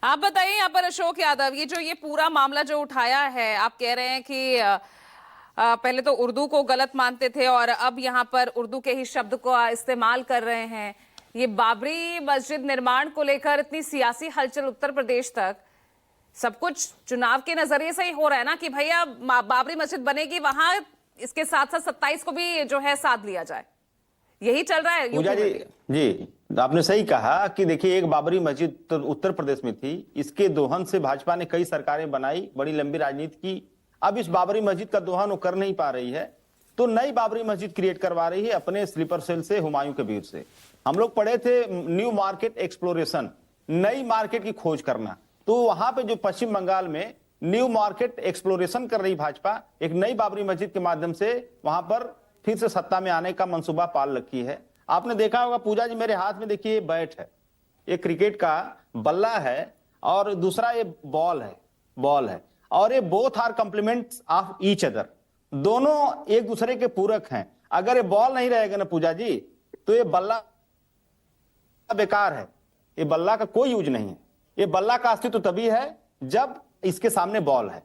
आप बताइए यहाँ पर अशोक यादव, ये पूरा मामला जो उठाया है, आप कह रहे हैं कि पहले तो उर्दू को गलत मानते थे और अब यहाँ पर उर्दू के ही शब्द को इस्तेमाल कर रहे हैं। ये बाबरी मस्जिद निर्माण को लेकर इतनी सियासी हलचल उत्तर प्रदेश तक, सब कुछ चुनाव के नजरिए से ही हो रहा है ना कि भैया बाबरी मस्जिद बनेगी वहां, इसके साथ साथ 27 को भी जो है साथ लिया जाए, यही चल रहा है पूजा यूपी जी। में। जी, आपने सही कहा कि देखिए, एक बाबरी मस्जिद तो उत्तर प्रदेश में थी, इसके दोहन से भाजपा ने कई सरकारें बनाई, बड़ी लंबी राजनीति की। अब इस बाबरी मस्जिद का दोहन वो कर नहीं पा रही है, तो नई बाबरी मस्जिद क्रिएट करवा रही है अपने स्लीपर सेल से, हुमायूं कबीर से। हम लोग पढ़े थे न्यू मार्केट एक्सप्लोरेशन, नई मार्केट की खोज करना। तो वहां पे जो पश्चिम बंगाल में न्यू मार्केट एक्सप्लोरेशन कर रही भाजपा, एक नई बाबरी मस्जिद के माध्यम से वहां पर फिर से सत्ता में आने का मंसूबा पाल रखी है। आपने देखा होगा पूजा जी, मेरे हाथ में देखिए बैट है, ये क्रिकेट का बल्ला है, और दूसरा ये बॉल है, और ये both are complements of each other, दोनों एक दूसरे के पूरक हैं। अगर ये बॉल नहीं रहेगा ना पूजा जी, तो ये बल्ला बेकार है, ये बल्ला का कोई यूज नहीं है। ये बल्ला का अस्तित्व तो तभी है जब इसके सामने बॉल है।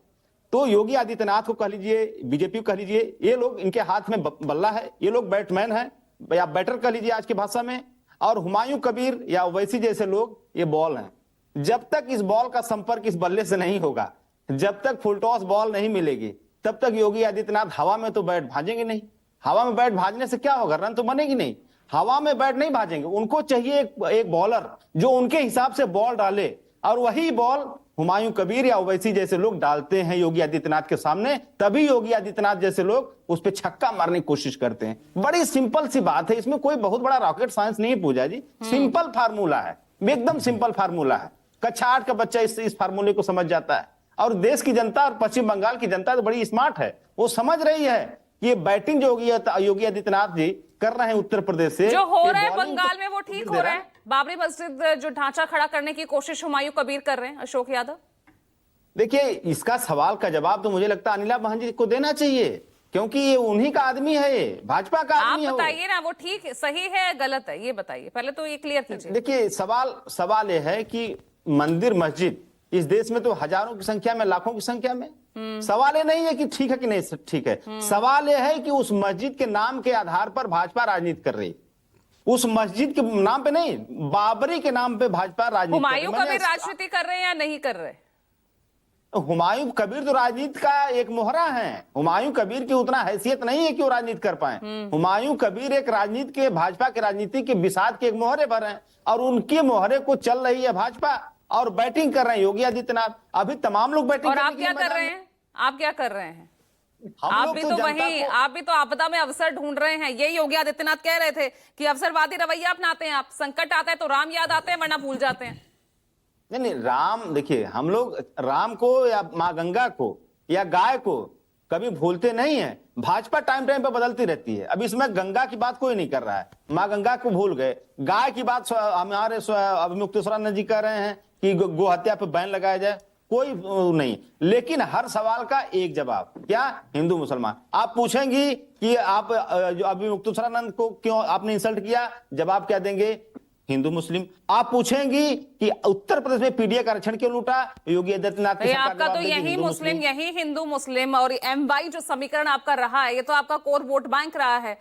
तो योगी आदित्यनाथ को कह लीजिए, बीजेपी को कह लीजिए, ये लोग, इनके हाथ में बल्ला है, ये लोग बैटमैन है या बैटर कह लीजिए आज की भाषा में, और हुमायूं कबीर या ओवैसी जैसे लोग ये बॉल हैं। जब तक इस बॉल का संपर्क इस बल्ले से नहीं होगा, जब तक फुल टॉस बॉल नहीं मिलेगी, तब तक योगी आदित्यनाथ हवा में तो बैट भाजेंगे नहीं। हवा में बैट भाजने से क्या होगा, रन तो बनेगी नहीं। हवा में बैट नहीं भाजेंगे, उनको चाहिए एक बॉलर जो उनके हिसाब से बॉल डाले, और वही बॉल हुमायूं कबीर या ओवैसी जैसे लोग डालते हैं योगी आदित्यनाथ के सामने। तभी योगी आदित्यनाथ जैसे लोग उस पर छक्का मारने की कोशिश करते हैं। बड़ी सिंपल सी बात है, इसमें कोई बहुत बड़ा रॉकेट साइंस नहीं है पूजा जी, सिंपल फार्मूला है, एकदम सिंपल फार्मूला है। कक्षा 8 का बच्चा इस फार्मूले को समझ जाता है। और देश की जनता और पश्चिम बंगाल की जनता तो बड़ी स्मार्ट है, वो समझ रही है कि ये बैटिंग जो योगी आदित्यनाथ जी कर रहे हैं उत्तर प्रदेश से, जो हो रहा है बंगाल में वो ठीक हो रहा है। बाबरी मस्जिद जो ढांचा खड़ा करने की कोशिश हुमायूं कबीर कर रहे हैं अशोक यादव। देखिए, इसका सवाल का जवाब तो मुझे लगता है अनिला बहन जी को देना चाहिए, क्योंकि ये उन्हीं का आदमी है, ये भाजपा का आदमी है। आप बताइए ना, वो ठीक सही है गलत है, ये बताइए, पहले तो ये क्लियर कीजिए। देखिए, सवाल ये है कि मंदिर मस्जिद इस देश में तो हजारों की संख्या में, लाखों की संख्या में, सवाल ये नहीं है कि ठीक है कि नहीं ठीक है। सवाल ये है कि उस मस्जिद के नाम के आधार पर भाजपा राजनीति कर रही, उस मस्जिद के नाम पे नहीं, बाबरी के नाम पे भाजपा राजनीति। हुमायूं कबीर राजनीति कर रहे हैं या नहीं कर रहे? हुमायूं कबीर तो राजनीति का एक मोहरा है। हुमायूं कबीर की उतना हैसियत नहीं है कि वो राजनीति कर पाए। हुमायूं कबीर एक राजनीति के, भाजपा के राजनीति के विषाद के एक मोहरे पर हैं, और उनके मोहरे को चल रही है भाजपा, और बैटिंग कर रहे हैं योगी आदित्यनाथ। अभी तमाम लोग बैटिंग, और आप क्या कर रहे हैं? आप क्या कर रहे हैं? आप भी तो आपदा में अवसर ढूंढ रहे हैं। ये योगी आदित्यनाथ कह रहे थे कि अवसरवादी रवैया अपनाते हैं आप, संकट आता है तो राम याद आते हैं, वरना भूल जाते हैं। नहीं, राम, देखिए, हम लोग राम को या माँ गंगा को या गाय को कभी भूलते नहीं है। भाजपा टाइम टाइम पे बदलती रहती है। अब इसमें गंगा की बात कोई नहीं कर रहा है, माँ गंगा को भूल गए। गाय की बात हमारे मुक्तेश्वरानंद जी कह रहे हैं कि गो हत्या पे बैन लगाया जाए, कोई नहीं। लेकिन हर सवाल का एक जवाब, क्या हिंदू मुसलमान। आप पूछेंगी कि आप जो अभी मुक्तेश्वरानंद को क्यों आपने इंसल्ट किया, जवाब क्या देंगे, हिंदू मुस्लिम। आप पूछेंगी कि उत्तर प्रदेश में पीडीए का आरक्षण क्यों लूटा, योगी आदित्यनाथ की सरकार आपका तो यही मुस्लिम, यही हिंदू मुस्लिम और MY जो समीकरण आपका रहा है, ये तो आपका कोर वोट बैंक रहा है।